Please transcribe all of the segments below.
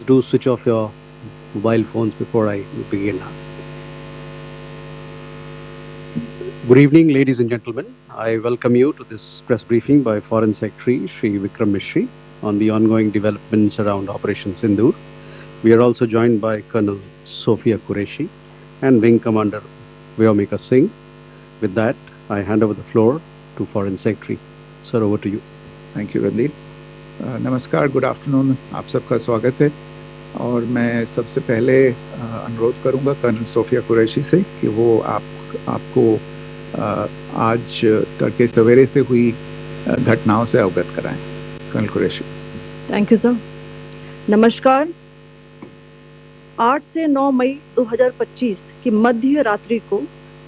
do switch off your mobile phones before I begin. Good evening, ladies and gentlemen. I welcome you to this press briefing by Foreign Secretary Shri Vikram Mishri on the ongoing developments around Operation Sindoor. We are also joined by Colonel Sophia Qureshi and Wing Commander Vyomika Singh. With that, I hand over the floor to Foreign Secretary. Sir, over to you. Thank you Randeep. नमस्कार, good afternoon, आप सबका स्वागत है। और मैं सबसे पहले अनुरोध करूंगा कर्नल सोफिया कुरैशी से कि वो आपको आज तड़के सवेरे से हुई घटनाओं से अवगत कराएं। Colonel Qureshi. Thank you sir. नमस्कार। 8 से 9 मई 2025 की मध्य रात्रि को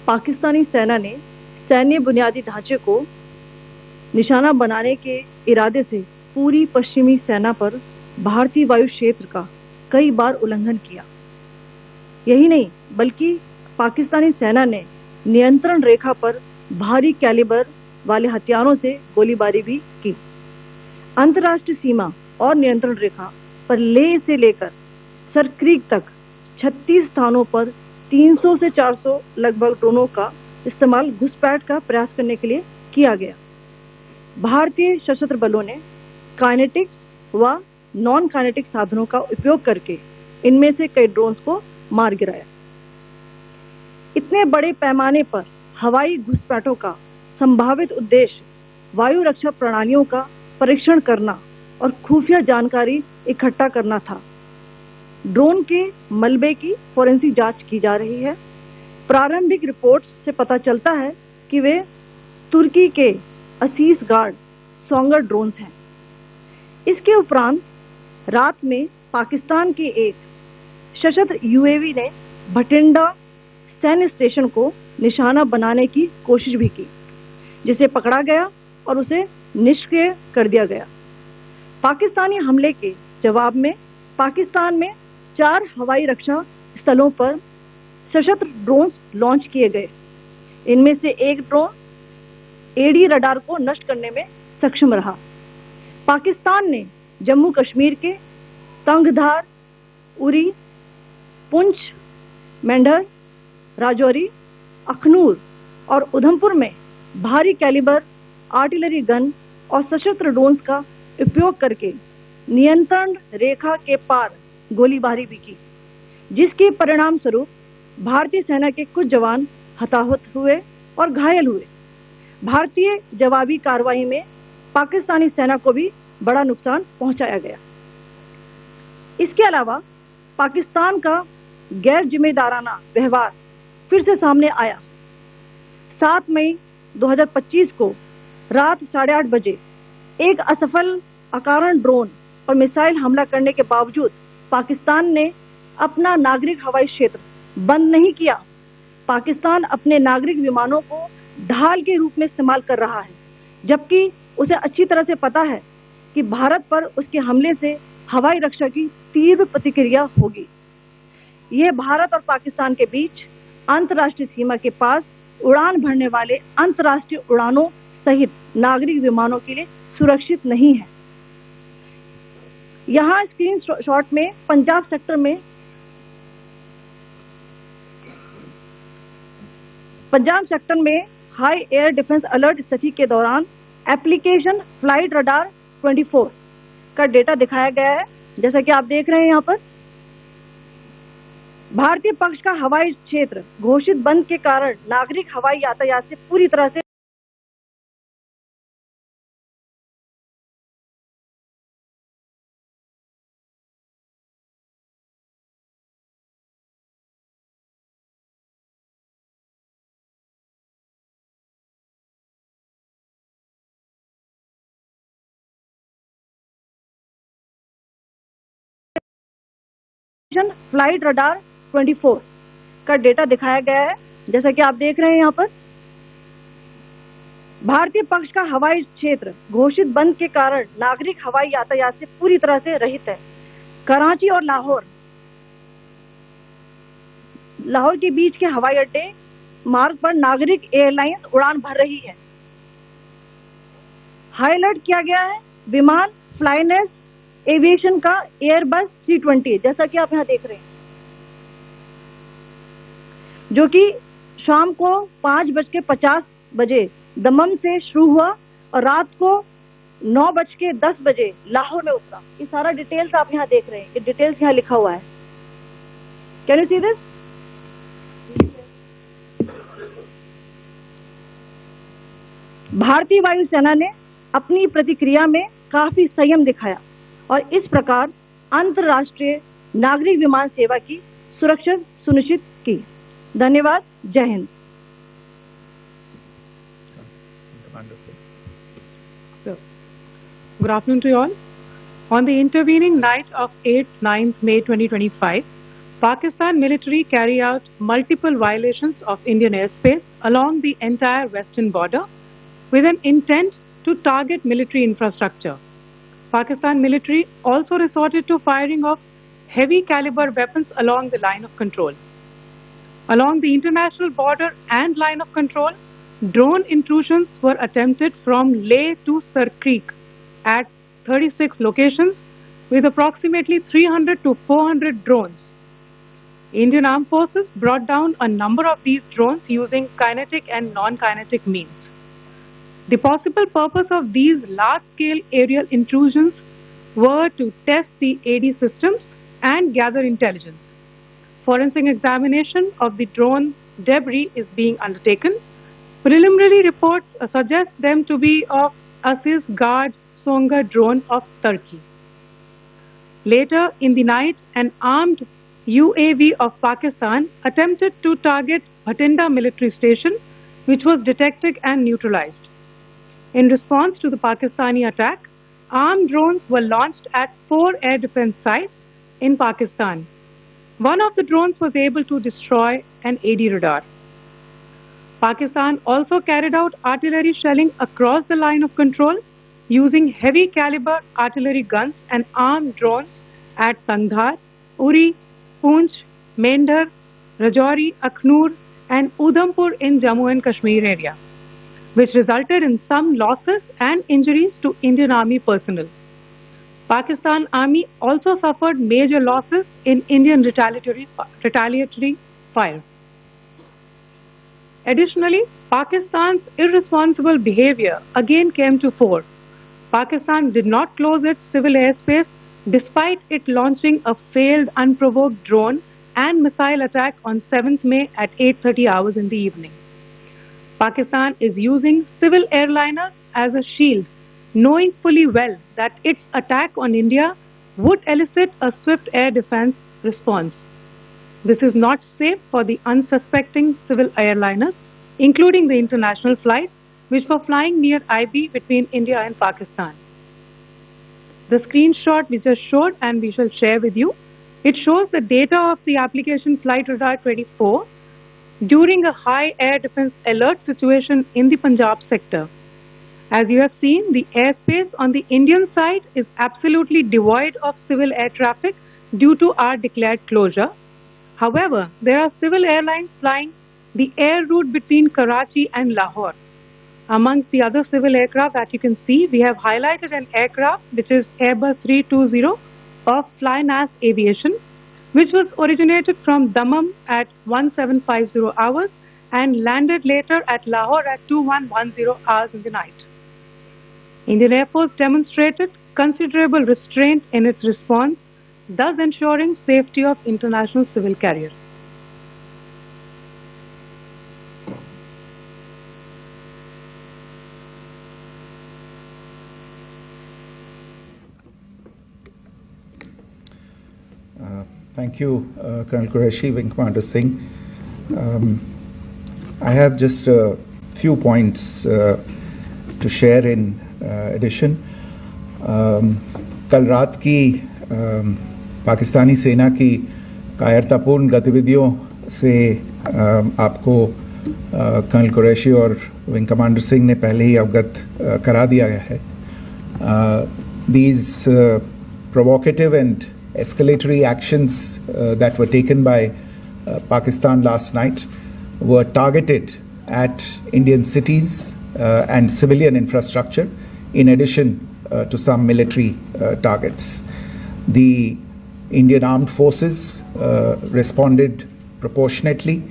पाकिस्तानी सेना ने सैन्य बुनियादी ढांचे को निशाना बनाने के इरादे से पूरी पश्चिमी सेना पर भारतीय वायु क्षेत्र का कई बार उल्लंघन किया। यही नहीं बल्कि पाकिस्तानी सेना ने नियंत्रण रेखा पर भारी कैलिबर वाले हथियारों से गोलीबारी भी की। अंतर्राष्ट्रीय सीमा और नियंत्रण रेखा पर लेह से लेकर सरक्रीक तक 36 स्थानों पर 300 से 400 लगभग ड्रोनों का इस्तेमाल घुसपैठ का प्रयास करने के लिए किया गया। भारतीय सशस्त्र बलों ने काइनेटिक व नॉन काइनेटिक साधनों का उपयोग करके इनमें से कई ड्रोन्स को मार गिराया। इतने बड़े पैमाने पर हवाई घुसपैठों का संभावित उद्देश्य वायु रक्षा प्रणालियों का परीक्षण करना और खुफिया जानकारी इकट्ठा करना था। ड्रोन के मलबे की फोरेंसिक जांच की जा रही है। प्रारंभिक रिपोर्ट्स से पता चलता है कि वे तुर्की के असीस गार्ड सोंगर ड्रोन्स हैं। इसके उपरांत रात में पाकिस्तान के एक सशस्त्र यूएवी ने भटिंडा सैन्य स्टेशन को निशाना बनाने की कोशिश भी की, जिसे पकड़ा गया और उसे निष्क्रिय कर दिया गया। पाकिस्तानी हमले के जवाब में पाकिस्तान में 4 हवाई रक्षा स्थलों पर सशस्त्र ड्रोन्स लॉन्च किए गए। इनमें से एक ड्रोन एडी रडार को नष्ट करने में सक्षम रहा। पाकिस्तान ने जम्मू कश्मीर के तंगधार, उरी, पुंछ, मेंढर, राजौरी, अखनूर और उधमपुर में भारी कैलिबर आर्टिलरी गन और सशस्त्र ड्रोन्स का उपयोग करके नियंत्रण रेखा के पार गोलीबारी भी की, जिसके परिणाम स्वरूप भारतीय सेना के कुछ जवान हताहत हुए और घायल हुए। भारतीय जवाबी कार्रवाई में पाकिस्तानी सेना को भी बड़ा नुकसान पहुंचाया गया। इसके अलावा पाकिस्तान का गैर जिम्मेदाराना व्यवहार फिर से सामने आया। 7 मई 2025 को रात 8:30 बजे एक असफल अकारण ड्रोन और मिसाइल हमला करने के बावजूद पाकिस्तान ने अपना नागरिक हवाई क्षेत्र बंद नहीं किया। पाकिस्तान अपने नागरिक विमानों को ढाल के रूप में इस्तेमाल कर रहा है, जबकि उसे अच्छी तरह से पता है कि भारत पर उसके हमले से हवाई रक्षा की तीव्र प्रतिक्रिया होगी। यह भारत और पाकिस्तान के बीच अंतर्राष्ट्रीय सीमा के पास उड़ान भरने वाले अंतर्राष्ट्रीय उड़ानों सहित नागरिक विमानों के लिए सुरक्षित नहीं है। यहाँ स्क्रीन शॉट में पंजाब सेक्टर में हाई एयर डिफेंस अलर्ट स्थिति के दौरान एप्लीकेशन फ्लाइट रडार 24 का डेटा दिखाया गया है। जैसा कि आप देख रहे हैं यहाँ पर भारतीय पक्ष का हवाई क्षेत्र घोषित बंद के कारण नागरिक हवाई यातायात से पूरी तरह से फ्लाइट रडार 24 का डेटा दिखाया गया है। जैसा कि आप देख रहे हैं यहाँ पर भारतीय पक्ष का हवाई क्षेत्र घोषित बंद के कारण नागरिक हवाई यातायात से पूरी तरह से रहित है। कराची और लाहौर के बीच के हवाई अड्डे मार्ग पर नागरिक एयरलाइंस उड़ान भर रही है। हाई अलर्ट किया गया है। विमान फ्लाइनेस एविएशन का एयरबस 320, जैसा कि आप यहाँ देख रहे हैं, जो कि शाम को 5:50 दमम से शुरू हुआ और रात को 9:10 लाहौर में उतरा। ये सारा डिटेल्स आप यहाँ देख रहे हैं, ये डिटेल्स यहाँ लिखा हुआ है। Can you see this? भारतीय वायुसेना ने अपनी प्रतिक्रिया में काफी संयम दिखाया और इस प्रकार अंतर्राष्ट्रीय नागरिक विमान सेवा की सुरक्षा सुनिश्चित की। धन्यवाद। जय Hind. Good afternoon to you all. On the intervening night of 8th 9th May 2025, Pakistan military carried out multiple violations of Indian airspace along the entire western border with an intent to target military infrastructure. Pakistan military also resorted to firing of heavy caliber weapons along the line of control. Along the international border and line of control, drone intrusions were attempted from Leh to Sar Creek at 36 locations with approximately 300 to 400 drones. Indian Armed Forces brought down a number of these drones using kinetic and non-kinetic means. The possible purpose of these large-scale aerial intrusions were to test the AD systems and gather intelligence. Forensic examination of the drone debris is being undertaken. Preliminary reports suggest them to be of Aziz Guard Songa drone of Turkey. Later in the night, an armed UAV of Pakistan attempted to target Bhatinda military station, which was detected and neutralized. In response to the Pakistani attack, armed drones were launched at 4 air defense sites in Pakistan. One of the drones was able to destroy an AD radar. Pakistan also carried out artillery shelling across the line of control using heavy caliber artillery guns and armed drones at Sangdhar, Uri, Poonch, Mendhar, Rajouri, Akhnur and Udhampur in Jammu and Kashmir area, which resulted in some losses and injuries to Indian Army personnel. Pakistan Army also suffered major losses in Indian retaliatory fire. Additionally, Pakistan's irresponsible behavior again came to fore. Pakistan did not close its civil airspace despite it launching a failed unprovoked drone and missile attack on 7th May at 8:30 hours in the evening. Pakistan is using civil airliners as a shield, knowing fully well that its attack on India would elicit a swift air defense response. This is not safe for the unsuspecting civil airliners, including the international flights which were flying near IB between India and Pakistan. The screenshot we just showed and we shall share with you, it shows the data of the application Flight Radar 24 during a high air defense alert situation in the Punjab sector. As you have seen, the airspace on the Indian side is absolutely devoid of civil air traffic due to our declared closure. However, there are civil airlines flying the air route between Karachi and Lahore. Amongst the other civil aircraft that you can see, we have highlighted an aircraft which is Airbus 320 of Flynas Aviation, which was originated from Dammam at 1750 hours and landed later at Lahore at 2110 hours in the night. Indian Air Force demonstrated considerable restraint in its response, thus ensuring safety of international civil carriers. Thank you, Colonel Qureshi, Wing Commander Singh. I have just a few points to share in addition. कल रात की पाकिस्तानी सेना की कायरतापूर्ण गतिविधियों से आपको colonel Qureshi और विंग कमांडर सिंह ने पहले ही अवगत करा दिया गया है. These provocative and escalatory actions that were taken by Pakistan last night were targeted at Indian cities and civilian infrastructure, in addition to some military targets. The Indian armed forces responded proportionately,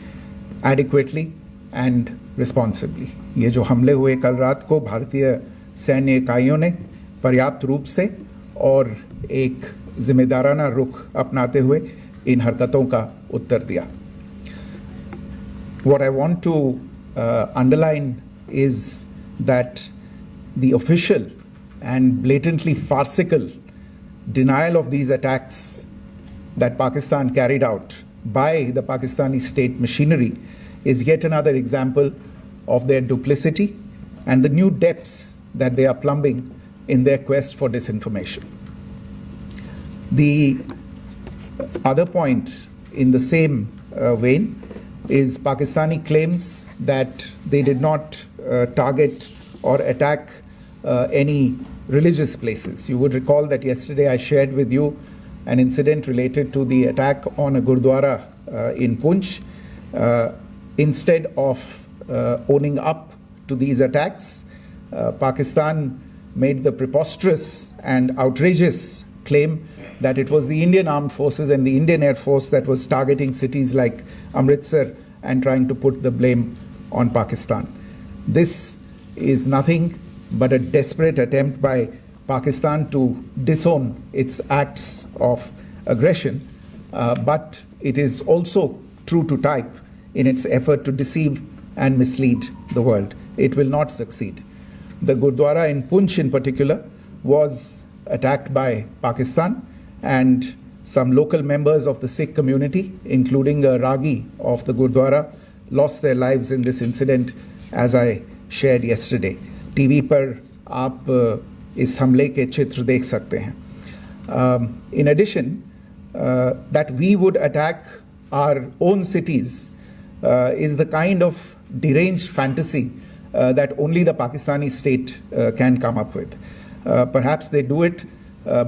adequately and responsibly. ये जो हमले हुए कल रात को भारतीय सैन्य इकाइयों ने पर्याप्त रूप से और एक जिम्मेदाराना रुख अपनाते हुए इन हरकतों का उत्तर दिया. What I want to underline is that the official and blatantly farcical denial of these attacks that Pakistan carried out by the Pakistani state machinery is yet another example of their duplicity and the new depths that they are plumbing in their quest for disinformation. The other point in the same vein is Pakistani claims that they did not target or attack any religious places. You would recall that yesterday I shared with you an incident related to the attack on a Gurdwara in Punch. Instead of owning up to these attacks, Pakistan made the preposterous and outrageous claim that it was the Indian armed forces and the Indian Air Force that was targeting cities like Amritsar and trying to put the blame on Pakistan. This is nothing but a desperate attempt by Pakistan to disown its acts of aggression, but it is also true to type in its effort to deceive and mislead the world. It will not succeed. The Gurdwara in Punch in particular was attacked by Pakistan, and some local members of the Sikh community, including a Ragi of the Gurdwara, lost their lives in this incident, as I shared yesterday. TV पर आप इस हमले के चित्र देख सकते हैं. In addition, that we would attack our own cities is the kind of deranged fantasy that only the Pakistani state can come up with. Perhaps they do it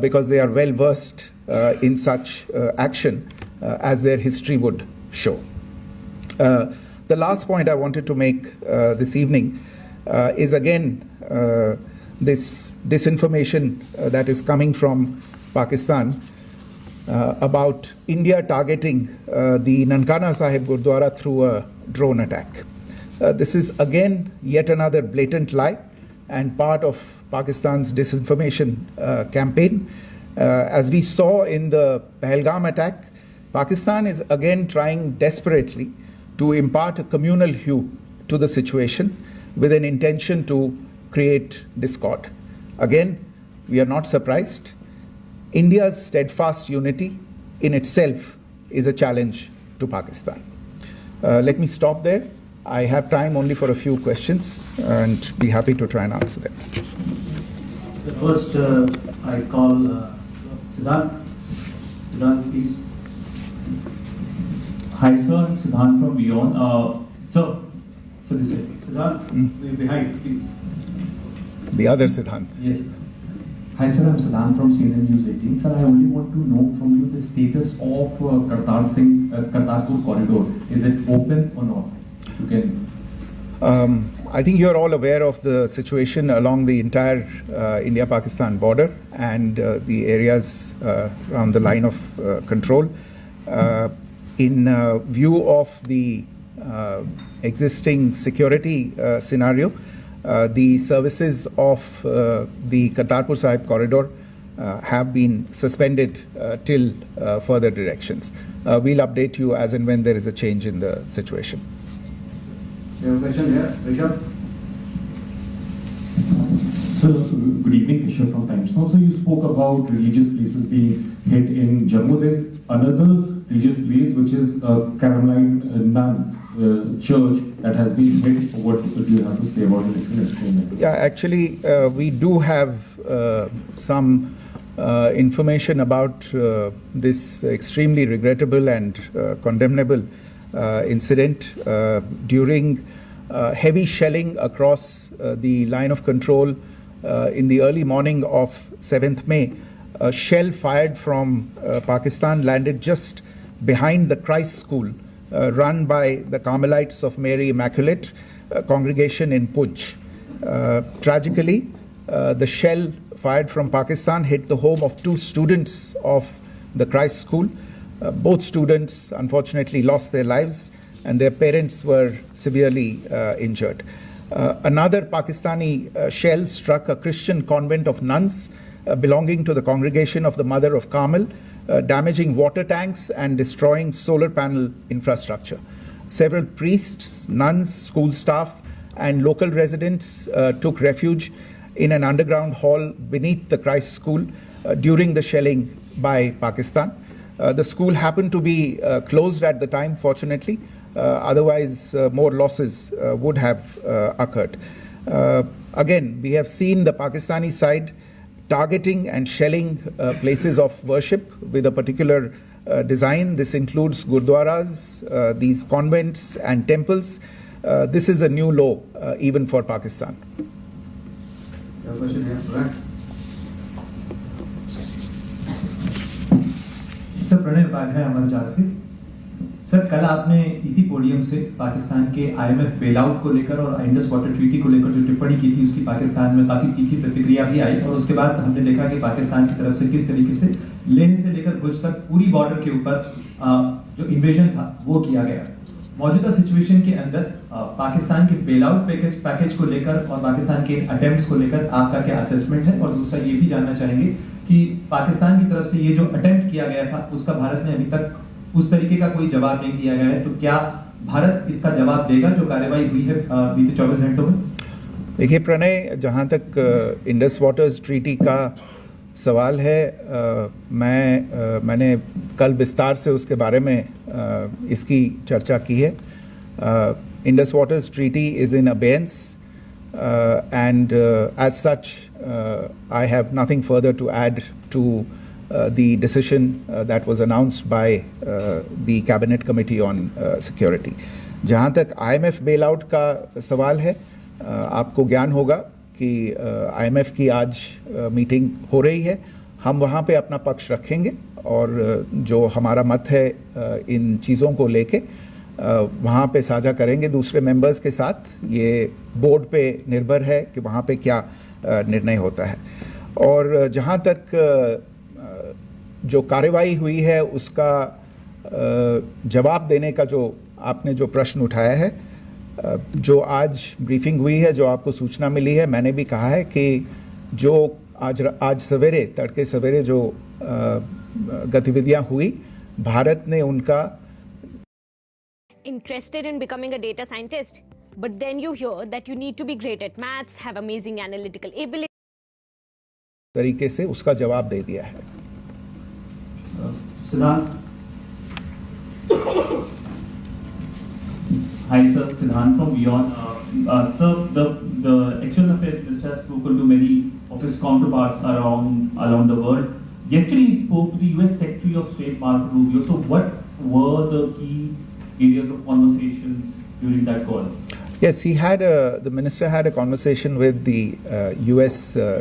because they are well versed in such action, as their history would show. The last point I wanted to make this evening is again this disinformation that is coming from Pakistan about India targeting the Nankana Sahib Gurdwara through a drone attack. This is again yet another blatant lie and part of Pakistan's disinformation campaign. As we saw in the Pahalgam attack, Pakistan is again trying desperately to impart a communal hue to the situation with an intention to create discord. Again, we are not surprised. India's steadfast unity in itself is a challenge to Pakistan. Let me stop there. I have time only for a few questions and be happy to try and answer them. First, I call Siddhant. Siddhant, please. Hi, sir. I'm Siddhant from Beyond. So this is Siddhant, behind, please. The other Siddhant. Yes. Hi, sir. I'm Siddhant from CNN News 18. Sir, I only want to know from you the status of Kartarpur corridor. Is it open or not? You can. I think you're all aware of the situation along the entire India-Pakistan border and the areas around the line of control. In view of the existing security scenario, the services of the Kartarpur Sahib corridor have been suspended till further directions. We'll update you as and when there is a change in the situation. You have a question here, Rishabh? So, good evening, Rishabh from Times Now. So you spoke about religious places being hit in Jammu. There's another religious place which is Caroline Nun church that has been hit. What do you have to say about it? If you can explain that. Yeah, actually, we do have some information about this extremely regrettable and condemnable incident during heavy shelling across the line of control in the early morning of 7th May. A shell fired from Pakistan landed just behind the Christ School run by the Carmelites of Mary Immaculate congregation in Punch. Tragically, the shell fired from Pakistan hit the home of 2 students of the Christ School. Both students unfortunately lost their lives and their parents were severely injured. Another Pakistani shell struck a Christian convent of nuns belonging to the congregation of the Mother of Carmel, damaging water tanks and destroying solar panel infrastructure. Several priests, nuns, school staff, and local residents took refuge in an underground hall beneath the Christ School during the shelling by Pakistan. The school happened to be closed at the time, fortunately. Otherwise, more losses would have occurred. Again, we have seen the Pakistani side targeting and shelling places of worship with a particular design. This includes gurdwaras, these convents and temples. This is a new low even for Pakistan. Sir Pranay Upadhyay अमर जहाज से sir कल आपने इसी podium से पाकिस्तान के IMF bailout को लेकर और इंडस वाटर ट्रीटी को लेकर जो टिप्पणी की थी उसकी पाकिस्तान में काफी तीखी प्रतिक्रिया भी आई और उसके बाद हमने देखा कि पाकिस्तान की तरफ से किस तरीके से लेह से लेकर भुज तक पूरी बॉर्डर के ऊपर जो इन्वेजन था वो किया गया। मौजूदा सिचुएशन के अंदर पाकिस्तान के बेलआउट पैकेज को लेकर और पाकिस्तान के अटेम्प्ट्स को लेकर आपका क्या असेसमेंट है, और दूसरा ये भी जानना चाहेंगे कि पाकिस्तान की तरफ से ये जो अटेम्प्ट किया गया था उसका भारत ने अभी तक उस तरीके का कोई जवाब नहीं दिया गया है, तो क्या भारत इसका जवाब देगा जो कार्रवाई हुई है बीते 24 घंटों में? देखिए प्रणय, जहाँ तक इंडस वाटर्स ट्रीटी का सवाल है, मैंने कल विस्तार से उसके बारे में इसकी चर्चा की है. Indus waters treaty is in abeyance and as such I have nothing further to add to the decision that was announced by the Cabinet Committee on Security. जहाँ तक IMF bailout का सवाल है, आपको ज्ञान होगा कि IMF की आज मीटिंग हो रही है. हम वहाँ पे अपना पक्ष रखेंगे और जो हमारा मत है इन चीज़ों को लेके वहाँ पे साझा करेंगे दूसरे मेंबर्स के साथ. ये बोर्ड पे निर्भर है कि वहाँ पे क्या निर्णय होता है. और जहाँ तक जो कार्रवाई हुई है उसका जवाब देने का जो आपने जो प्रश्न उठाया है, जो आज ब्रीफिंग हुई है, जो आपको सूचना मिली है, मैंने भी कहा है कि जो आज सवेरे तड़के सवेरे जो गतिविधियाँ हुई, भारत ने उनका interested in becoming a data scientist, but then you hear that you need to be great at maths, have amazing analytical ability. तरीके से उसका जवाब दे दिया है. सिद्धांत. Hi sir, Siddhant from Beyond. Sir, the External Affairs Minister has spoken to many of his counterparts around the world. Yesterday he spoke to the US Secretary of State Marco Rubio. So what were the key areas of conversations during that call? Yes, the minister had a conversation with the US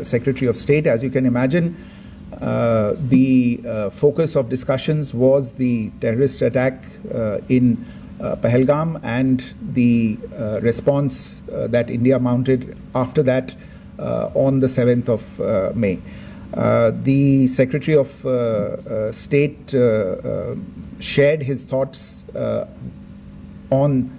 Secretary of State. As you can imagine, the focus of discussions was the terrorist attack in Pahalgam and the response that India mounted after that on the 7th of May. The Secretary of State shared his thoughts on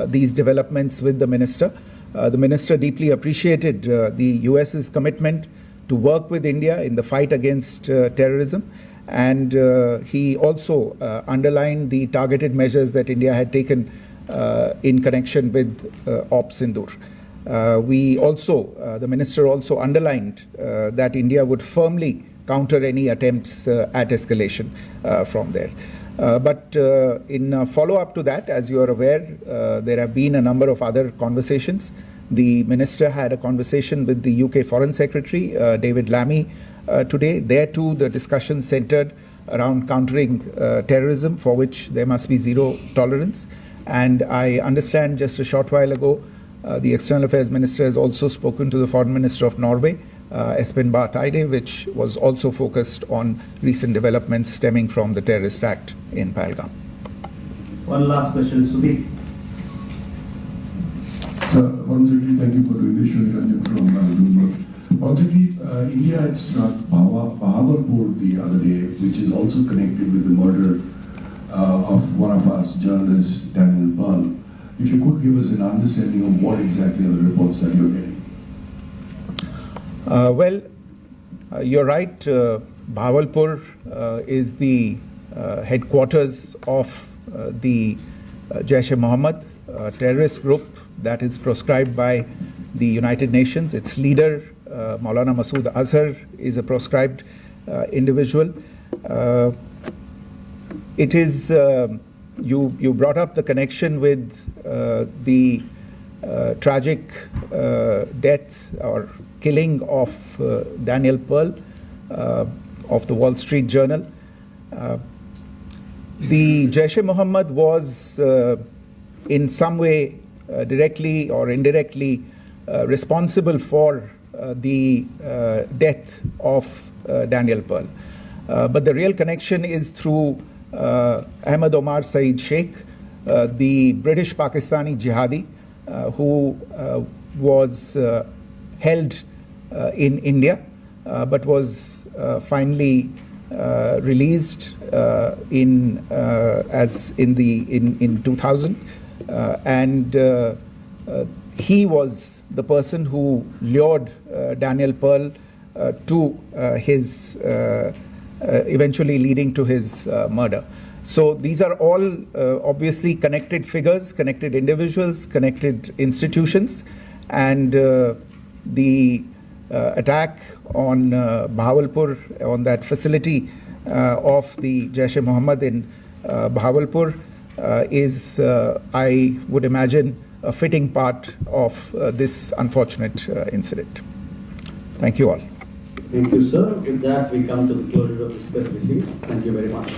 these developments with the minister. The minister deeply appreciated the US's commitment to work with India in the fight against terrorism, and he also underlined the targeted measures that India had taken in connection with Operation Sindoor. The minister also underlined that India would firmly counter any attempts at escalation from there. But in follow-up to that, as you are aware, there have been a number of other conversations. The minister had a conversation with the UK Foreign Secretary, David Lammy, today. There too, the discussion centered around countering terrorism, for which there must be zero tolerance. And I understand just a short while ago, the External Affairs Minister has also spoken to the Foreign Minister of Norway, Espen Barth Eide, which was also focused on recent developments stemming from the terrorist act in Pahalgam. One last question, Sudeep. Sir, Secretary, thank you for doing this. Shri Ranjan from Bloomberg. Secretary, India had struck Bahawalpur the other day, which is also connected with the murder of one of us journalists, Daniel Pearl. If you could give us an understanding of what exactly are the reports that you're getting. You're right. Bahawalpur is the headquarters of the Jaish-e-Mohammed terrorist group that is proscribed by the United Nations. Its leader, Maulana Masood Azhar, is a proscribed individual. It is, you brought up the connection with the tragic death or killing of Daniel Pearl of the Wall Street Journal. The Jaish-e-Mohammed was in some way directly or indirectly responsible for the death of Daniel Pearl. But the real connection is through Ahmed Omar Saeed Sheikh, the British Pakistani jihadi who was held in India but was finally released in 2000, and he was the person who lured Daniel Pearl to his eventually leading to his murder. So these are all obviously connected figures, connected individuals, connected institutions, and the attack on Bahawalpur, on that facility of the Jaish-e-Mohammed in Bahawalpur is, I would imagine, a fitting part of this unfortunate incident. Thank you all. Thank you, sir. With that, we come to the closure of this press briefing. Thank you very much.